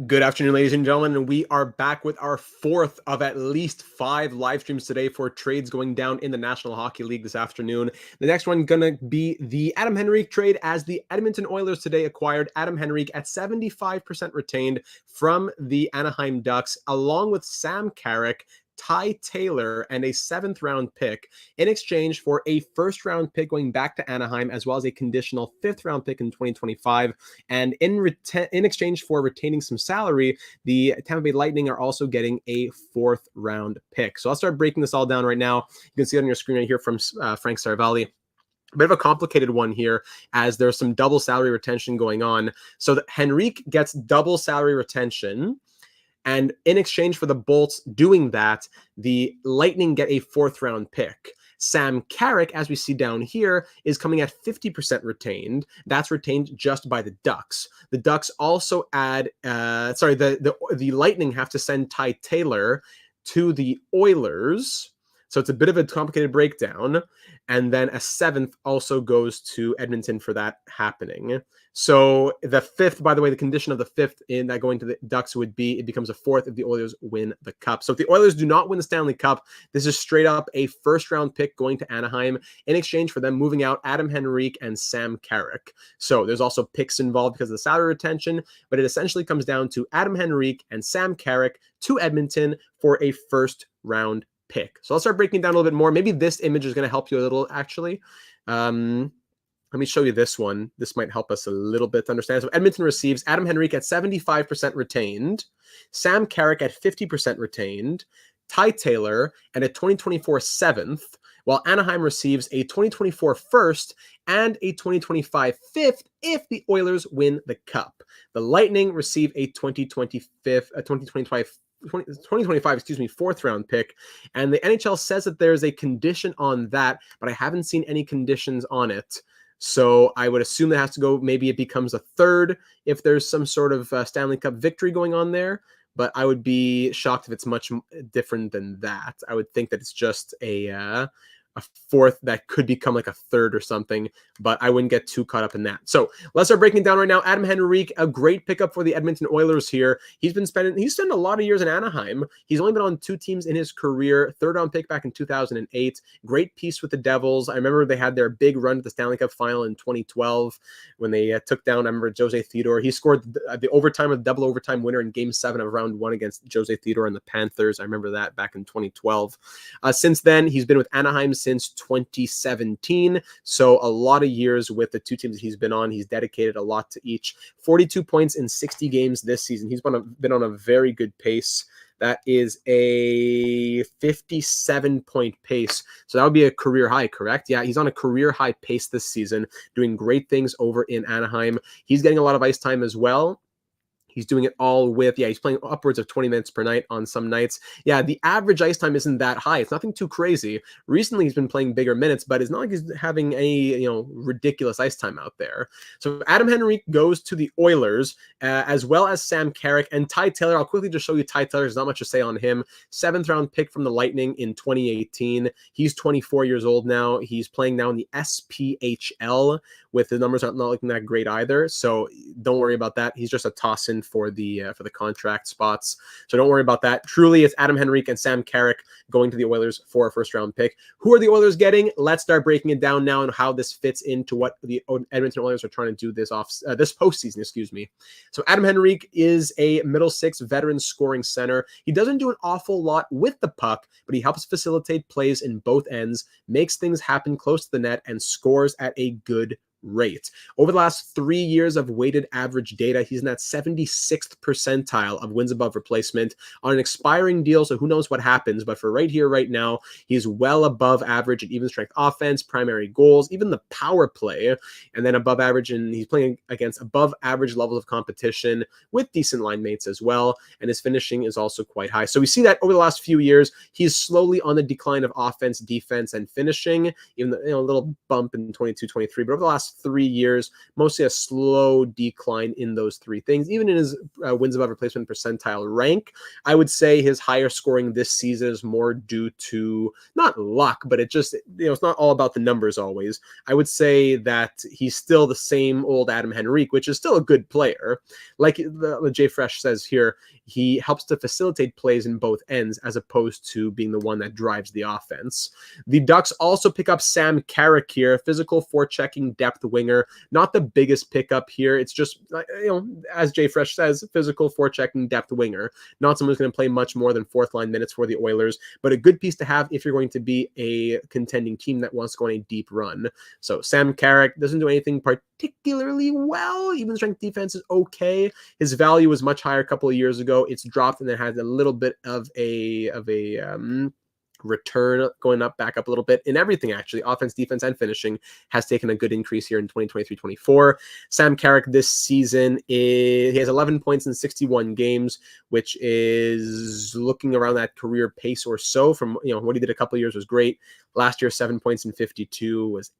Good afternoon, ladies and gentlemen, and we are back with our fourth of at least 5 live streams today for trades going down in the National Hockey League this afternoon. The next one gonna be the Adam Henrique trade, as the Edmonton Oilers today acquired Adam Henrique at 75% retained from the Anaheim Ducks, along with Sam Carrick, Ty Taylor, and a 7th-round pick in exchange for a first-round pick going back to Anaheim, as well as a conditional 5th-round pick in 2025. And in exchange for retaining some salary, the Tampa Bay Lightning are also getting a 4th-round pick. So I'll start breaking this all down right now. You can see it on your screen right here from Frank Saravalli. A bit of a complicated one here, as there's some double salary retention going on. So that Henrique gets double salary retention, and in exchange for the Bolts doing that, the Lightning get a 4th-round pick. Sam Carrick, as we see down here, is coming at 50% retained. That's retained just by the Ducks. The Ducks also add, the Lightning have to send Ty Taylor to the Oilers. So it's a bit of a complicated breakdown. And then a 7th also goes to Edmonton for that happening. So the 5th, by the way, the condition of the 5th in that going to the Ducks would be it becomes a 4th if the Oilers win the Cup. So if the Oilers do not win the Stanley Cup, this is straight up a first-round pick going to Anaheim in exchange for them moving out Adam Henrique and Sam Carrick. So there's also picks involved because of the salary retention, but it essentially comes down to Adam Henrique and Sam Carrick to Edmonton for a first-round pick. So I'll start breaking down a little bit more. Maybe this image is going to help you a little, actually. Let me show you this one. This might help us a little bit to understand. So Edmonton receives Adam Henrique at 75% retained, Sam Carrick at 50% retained, Ty Taylor, and a 2024 7th, while Anaheim receives a 2024 1st and a 2025 5th if the Oilers win the Cup. The Lightning receive a 2025 4th-round pick, and the NHL says that there's a condition on that, but I haven't seen any conditions on it. So I would assume that has to go, maybe it becomes a 3rd if there's some sort of Stanley Cup victory going on there, but I would be shocked if it's much different than that. I would think that it's just a 4th that could become like a 3rd or something, but I wouldn't get too caught up in that. So let's start breaking down right now. Adam Henrique, a great pickup for the Edmonton Oilers here. He's spent a lot of years in Anaheim. He's only been on 2 teams in his career. 3rd-round pick back in 2008. Great piece with the Devils. I remember they had their big run to the Stanley Cup final in 2012 when they took down, I remember, Jose Theodore. He scored the overtime of the double overtime winner in Game 7 of Round 1 against Jose Theodore and the Panthers. I remember that back in 2012. Since then, he's been with Anaheim since 2017. So a lot of years with the 2 teams that he's been on. He's dedicated a lot to each. 42 points in 60 games this season. He's been on a very good pace. That is a 57-point pace. So that would be a career high, correct? Yeah, he's on a career high pace this season, doing great things over in Anaheim. He's getting a lot of ice time as well. He's doing it all with, he's playing upwards of 20 minutes per night on some nights. Yeah, the average ice time isn't that high. It's nothing too crazy. Recently, he's been playing bigger minutes, but it's not like he's having any, ridiculous ice time out there. So Adam Henrique goes to the Oilers, as well as Sam Carrick and Ty Taylor. I'll quickly just show you Ty Taylor. There's not much to say on him. 7th-round pick from the Lightning in 2018. He's 24 years old now. He's playing now in the SPHL, with the numbers not looking that great either. So don't worry about that. He's just a toss-in for the contract spots. So don't worry about that. Truly, it's Adam Henrique and Sam Carrick going to the Oilers for a 1st-round pick. Who are the Oilers getting? Let's start breaking it down now and how this fits into what the Edmonton Oilers are trying to do this postseason, excuse me. So Adam Henrique is a middle 6 veteran scoring center. He doesn't do an awful lot with the puck, but he helps facilitate plays in both ends, makes things happen close to the net, and scores at a good rate. Over the last 3 years of weighted average data, he's in that 76th percentile of wins above replacement on an expiring deal, so who knows what happens, but for right here, right now, he's well above average in even strength offense, primary goals, even the power play, and then above average, and he's playing against above average levels of competition with decent line mates as well, and his finishing is also quite high. So we see that over the last few years, he's slowly on the decline of offense, defense, and finishing, even a little bump in 22-23, but over the last last 3 years, mostly a slow decline in those three things. Even in his wins above replacement percentile rank, I would say his higher scoring this season is more due to not luck, but it just, it's not all about the numbers always. I would say that he's still the same old Adam Henrique, which is still a good player. Like the Jay Fresh says here, he helps to facilitate plays in both ends as opposed to being the one that drives the offense. The Ducks also pick up Sam Carrick here, physical forechecking depth winger. Not the biggest pickup here. It's just, as Jay Fresh says, physical forechecking depth winger. Not someone who's going to play much more than fourth line minutes for the Oilers, but a good piece to have if you're going to be a contending team that wants to go on a deep run. So Sam Carrick doesn't do anything particularly well. Even strength defense is okay. His value was much higher a couple of years ago. It's dropped and it has a little bit of a return, going back up a little bit in everything, actually. Offense, defense, and finishing has taken a good increase here in 2023-24. Sam Carrick this season, he has 11 points in 61 games, which is looking around that career pace or so. From what he did a couple of years was great. Last year, 7 points in 52 was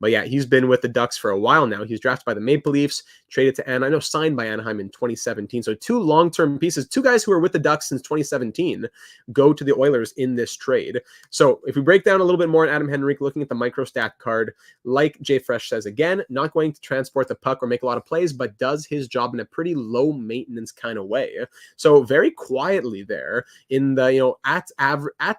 But yeah, he's been with the Ducks for a while now. He was drafted by the Maple Leafs, traded to signed by Anaheim in 2017. So two long-term pieces, two guys who were with the Ducks since 2017, go to the Oilers in this trade. So if we break down a little bit more on Adam Henrique, looking at the microstat card, like Jay Fresh says again, not going to transport the puck or make a lot of plays, but does his job in a pretty low-maintenance kind of way. So very quietly there in the, at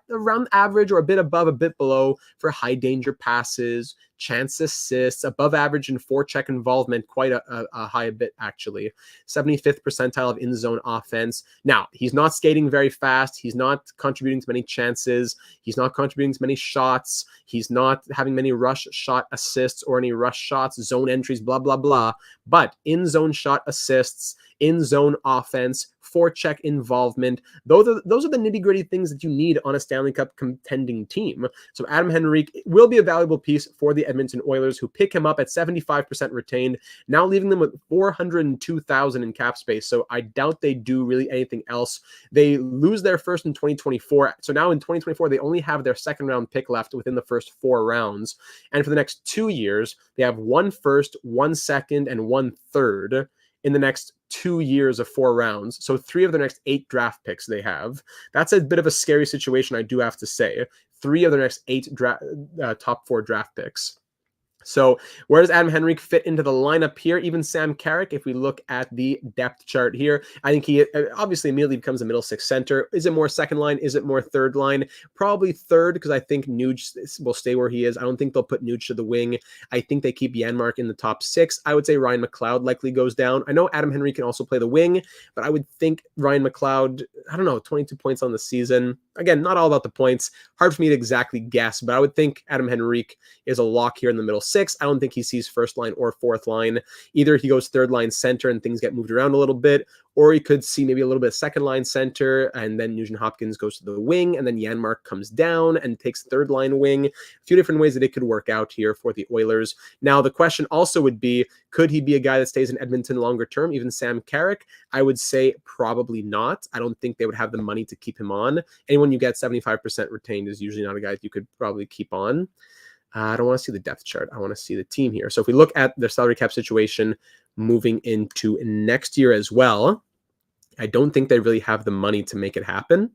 around average or a bit above, a bit below for high-danger passes, chance assists, above average in forecheck involvement, quite a high bit actually. 75th percentile of in-zone offense. Now, he's not skating very fast. He's not contributing to many chances. He's not contributing to many shots. He's not having many rush shot assists or any rush shots, zone entries, blah, blah, blah. But in-zone shot assists, in-zone offense, forecheck involvement. Those are the nitty-gritty things that you need on a Stanley Cup contending team. So Adam Henrique will be a valuable piece for the Edmonton Oilers, who pick him up at 75% retained, now leaving them with $402,000 in cap space. So I doubt they do really anything else. They lose their first in 2024. So now in 2024, they only have their second-round pick left within the first 4 rounds. And for the next 2 years, they have 1 first, 1 second, and 1 third in the next 2 years of 4 rounds. So 3 of the next 8 draft picks they have. That's a bit of a scary situation, I do have to say. 3 of the next 8 top 4 draft picks. So where does Adam Henrique fit into the lineup here? Even Sam Carrick, if we look at the depth chart here, I think he obviously immediately becomes a middle 6 center. Is it more second line? Is it more third line? Probably third, because I think Nuge will stay where he is. I don't think they'll put Nuge to the wing. I think they keep Janmark in the top 6. I would say Ryan McLeod likely goes down. I know Adam Henrique can also play the wing, but I would think Ryan McLeod, 22 points on the season. Again, not all about the points. Hard for me to exactly guess, but I would think Adam Henrique is a lock here in the middle 6. I don't think he sees first line or fourth line. Either he goes third line center and things get moved around a little bit, or he could see maybe a little bit of second line center, and then Nugent Hopkins goes to the wing, and then Janmark comes down and takes third line wing. A few different ways that it could work out here for the Oilers. Now, the question also would be, could he be a guy that stays in Edmonton longer term, even Sam Carrick? I would say probably not. I don't think they would have the money to keep him on. Anyone you get 75% retained is usually not a guy that you could probably keep on. I don't want to see the depth chart. I want to see the team here. So if we look at their salary cap situation moving into next year as well, I don't think they really have the money to make it happen.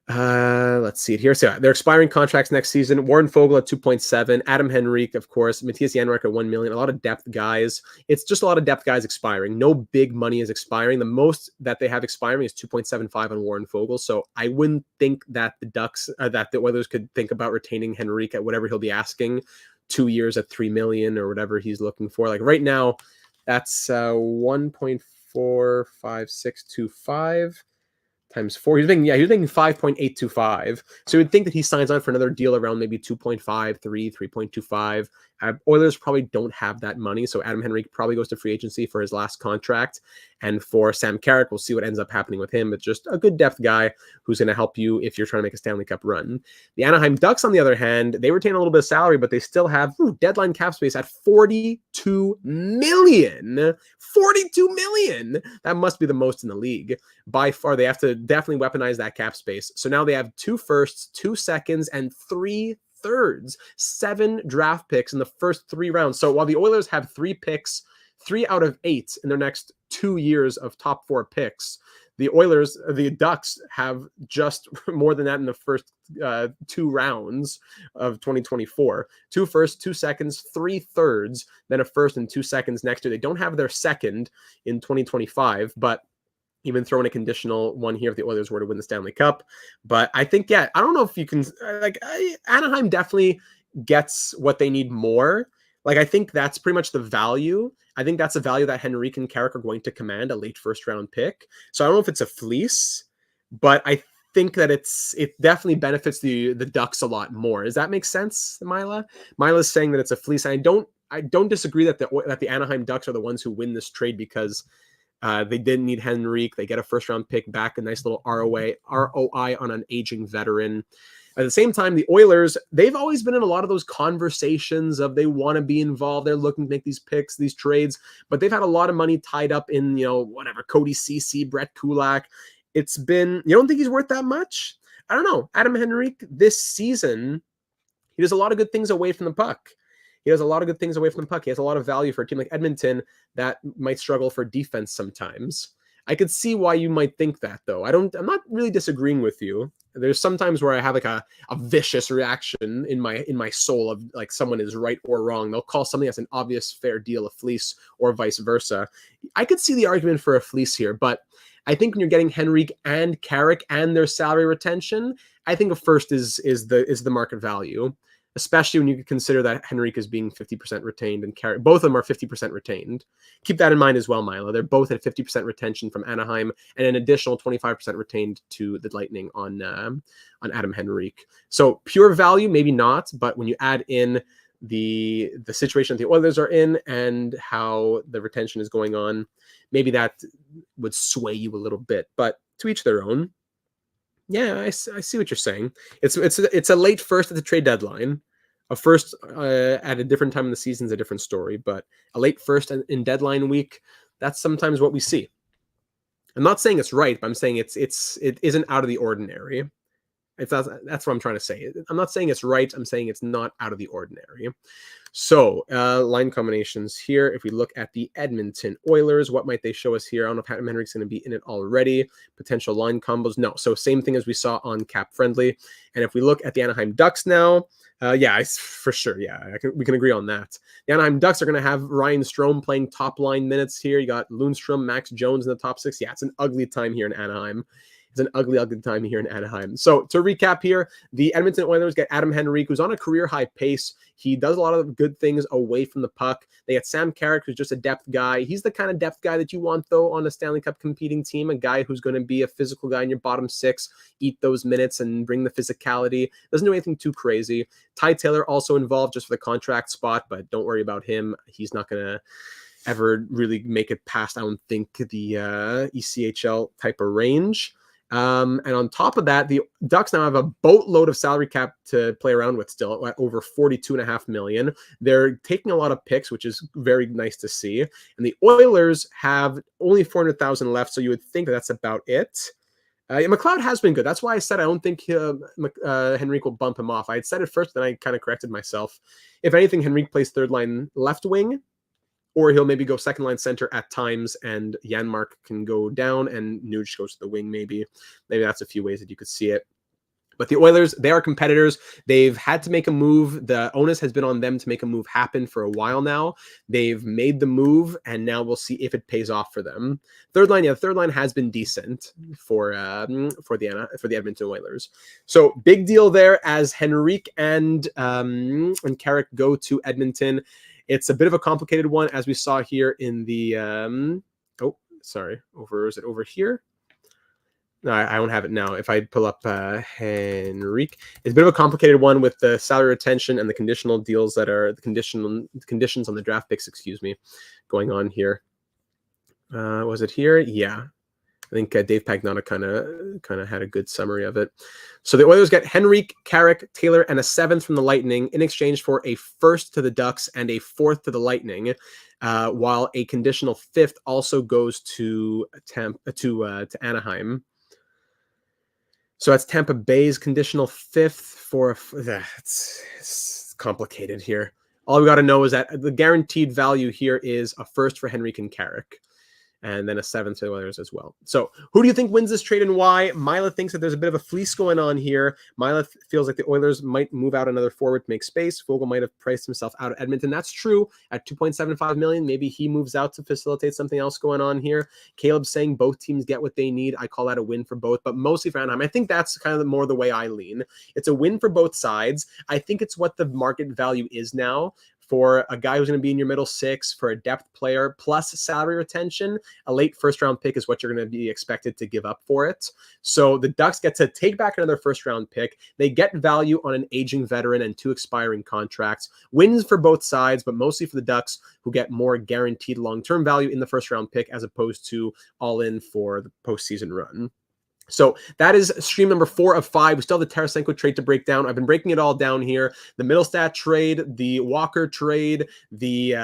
Let's see it here. So they're expiring contracts next season. Warren Fogle at 2.7, Adam Henrique, of course, Matthias Janmark at 1 million. A lot of depth guys. It's just a lot of depth guys expiring. No big money is expiring. The most that they have expiring is 2.75 on Warren Fogle. So I wouldn't think that the Ducks, that the Oilers could think about retaining Henrique at whatever he'll be asking. 2 years at 3 million or whatever he's looking for. Like right now, that's 1.45625. times 4. He was making 5.825. So you'd think that he signs on for another deal around maybe 2.5, 3.25. Oilers probably don't have that money, so Adam Henrique probably goes to free agency for his last contract. And for Sam Carrick, we'll see what ends up happening with him. But just a good depth guy who's going to help you if you're trying to make a Stanley Cup run. The Anaheim Ducks, on the other hand, they retain a little bit of salary, but they still have deadline cap space at $42 million. $42 million! That must be the most in the league. By far, they have to definitely weaponize that cap space. So now they have 2 firsts, 2 seconds, and 3 2/3, 7 draft picks in the first 3 rounds. So while the Oilers have 3 picks, 3 out of 8 in their next 2 years of top 4 picks, the Ducks have just more than that in the first 2 rounds of 2024. 2 firsts, 2 seconds, 3 thirds, then a first and 2 seconds next year. They don't have their second in 2025, but even throwing a conditional one here if the Oilers were to win the Stanley Cup. But I think, yeah, I don't know if you can, Anaheim definitely gets what they need more. Like, I think that's pretty much the value. I think that's the value that Henrique and Carrick are going to command, a late first round pick. So I don't know if it's a fleece, but I think that it definitely benefits the Ducks a lot more. Does that make sense, Mila? Mila's saying that it's a fleece. And I don't disagree that the Anaheim Ducks are the ones who win this trade because they didn't need Henrique. They get a first round pick back, a nice little ROI on an aging veteran. At the same time, the Oilers, they've always been in a lot of those conversations of they want to be involved. They're looking to make these picks, these trades, but they've had a lot of money tied up in, whatever, Cody Ceci, Brett Kulak. It's been, you don't think he's worth that much? I don't know. Adam Henrique this season, he does a lot of good things away from the puck. He has a lot of good things away from the puck. He has a lot of value for a team like Edmonton that might struggle for defense sometimes. I could see why you might think that, though. I'm not really disagreeing with you. There's sometimes where I have like a vicious reaction in my soul of like someone is right or wrong. They'll call something that's an obvious fair deal a fleece or vice versa. I could see the argument for a fleece here, but I think when you're getting Henrique and Carrick and their salary retention, I think a first is the market value, especially when you consider that Henrique is being 50% retained and Carrick, both of them are 50% retained. Keep that in mind as well, Milo. They're both at 50% retention from Anaheim and an additional 25% retained to the Lightning on Adam Henrique. So pure value, maybe not, but when you add in the situation that the Oilers are in and how the retention is going on, maybe that would sway you a little bit, but to each their own. Yeah, I see what you're saying. It's a late first at the trade deadline. A first at a different time in the season is a different story, but a late first in deadline week, that's sometimes what we see. I'm not saying it's right, but I'm saying it isn't out of the ordinary. That's what I'm trying to say. I'm not saying it's right. I'm saying it's not out of the ordinary. So line combinations here. If we look at the Edmonton Oilers, what might they show us here? I don't know if Adam Henrique's going to be in it already. Potential line combos. No. So same thing as we saw on Cap Friendly. And if we look at the Anaheim Ducks now, for sure. Yeah, we can agree on that. The Anaheim Ducks are going to have Ryan Strome playing top line minutes here. You got Lundstrom, Max Jones in the top 6. Yeah, it's an ugly time here in Anaheim. It's an ugly, ugly time here in Anaheim. So to recap here, the Edmonton Oilers get Adam Henrique, who's on a career-high pace. He does a lot of good things away from the puck. They get Sam Carrick, who's just a depth guy. He's the kind of depth guy that you want, though, on a Stanley Cup competing team, a guy who's going to be a physical guy in your bottom 6, eat those minutes and bring the physicality. Doesn't do anything too crazy. Ty Taylor also involved just for the contract spot, but don't worry about him. He's not going to ever really make it past, I don't think, the ECHL type of range. And on top of that, the Ducks now have a boatload of salary cap to play around with still at over $42.5 million. They're taking a lot of picks, which is very nice to see. And the Oilers have only $400,000 left, so you would think that's about it. McLeod has been good. That's why I said I don't think Henrique will bump him off. I had said it first, then I kind of corrected myself. If anything, Henrique plays third line left wing, or he'll maybe go second line center at times, and Janmark can go down, and Nuge goes to the wing maybe. Maybe that's a few ways that you could see it. But the Oilers, they are competitors. They've had to make a move. The onus has been on them to make a move happen for a while now. They've made the move, and now we'll see if it pays off for them. Third line has been decent for the Edmonton Oilers. So big deal there as Henrique and Carrick go to Edmonton. It's a bit of a complicated one, as we saw here in the is it over here? No, I don't have it now. If I pull up Henrique, it's a bit of a complicated one with the salary retention and the conditional deals that are the conditions on the draft picks, going on here. Was it here? Yeah. I think Dave Pagnotta kind of had a good summary of it. So the Oilers get Henrique, Carrick, Taylor, and a 7th from the Lightning in exchange for a 1st to the Ducks and a 4th to the Lightning, while a conditional 5th also goes to Anaheim. So that's Tampa Bay's conditional fifth for it's complicated here. All we got to know is that the guaranteed value here is a first for HENRIQUE CARRIck, and then a seventh to the Oilers as well. So who do you think wins this trade and why? Mila thinks that there's a bit of a fleece going on here. Mila feels like the Oilers might move out another forward to make space. Vogel might have priced himself out of Edmonton. That's true. At $2.75 million, maybe he moves out to facilitate something else going on here. Caleb's saying both teams get what they need. I call that a win for both, but mostly for Anaheim. I think that's kind of more the way I lean. It's a win for both sides. I think it's what the market value is now. For a guy who's going to be in your middle six, for a depth player, plus salary retention, a late first-round pick is what you're going to be expected to give up for it. So the Ducks get to take back another first-round pick. They get value on an aging veteran and 2 expiring contracts. Wins for both sides, but mostly for the Ducks, who get more guaranteed long-term value in the first-round pick as opposed to all in for the postseason run. So that is stream number 4 of 5. We still have the Tarasenko trade to break down. I've been breaking it all down here. The Middlestat trade, the Walker trade, the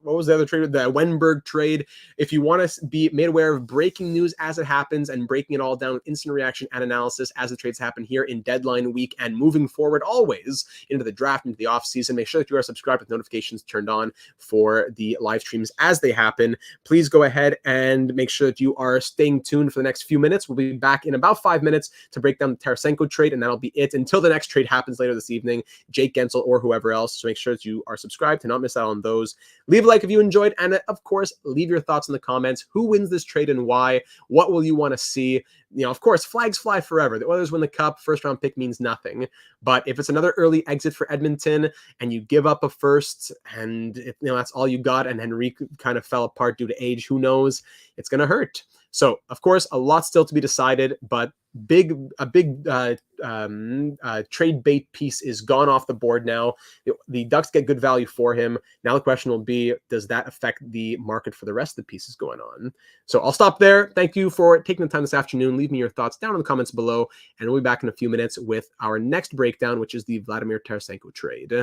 what was the other trade? The Wenberg trade. If you want to be made aware of breaking news as it happens and breaking it all down with instant reaction and analysis as the trades happen here in deadline week and moving forward always into the draft, into the offseason, make sure that you are subscribed with notifications turned on for the live streams as they happen. Please go ahead and make sure that you are staying tuned for the next few minutes. We'll be back in about 5 minutes to break down the Tarasenko trade, and that'll be it until the next trade happens later this evening, Jake Gensel or whoever else. So make sure that you are subscribed to not miss out on those. Leave a like if you enjoyed, and of course, leave your thoughts in the comments. Who wins this trade and why? What will you want to see? You know, of course, flags fly forever. The Oilers win the cup. First round pick means nothing. But if it's another early exit for Edmonton and you give up a first and that's all you got, and Henrique kind of fell apart due to age, who knows? It's going to hurt. So, of course, a lot still to be decided, but a big trade bait piece is gone off the board now. The Ducks get good value for him. Now the question will be, does that affect the market for the rest of the pieces going on? So I'll stop there. Thank you for taking the time this afternoon. Leave me your thoughts down in the comments below, and we'll be back in a few minutes with our next breakdown, which is the Vladimir Tarasenko trade.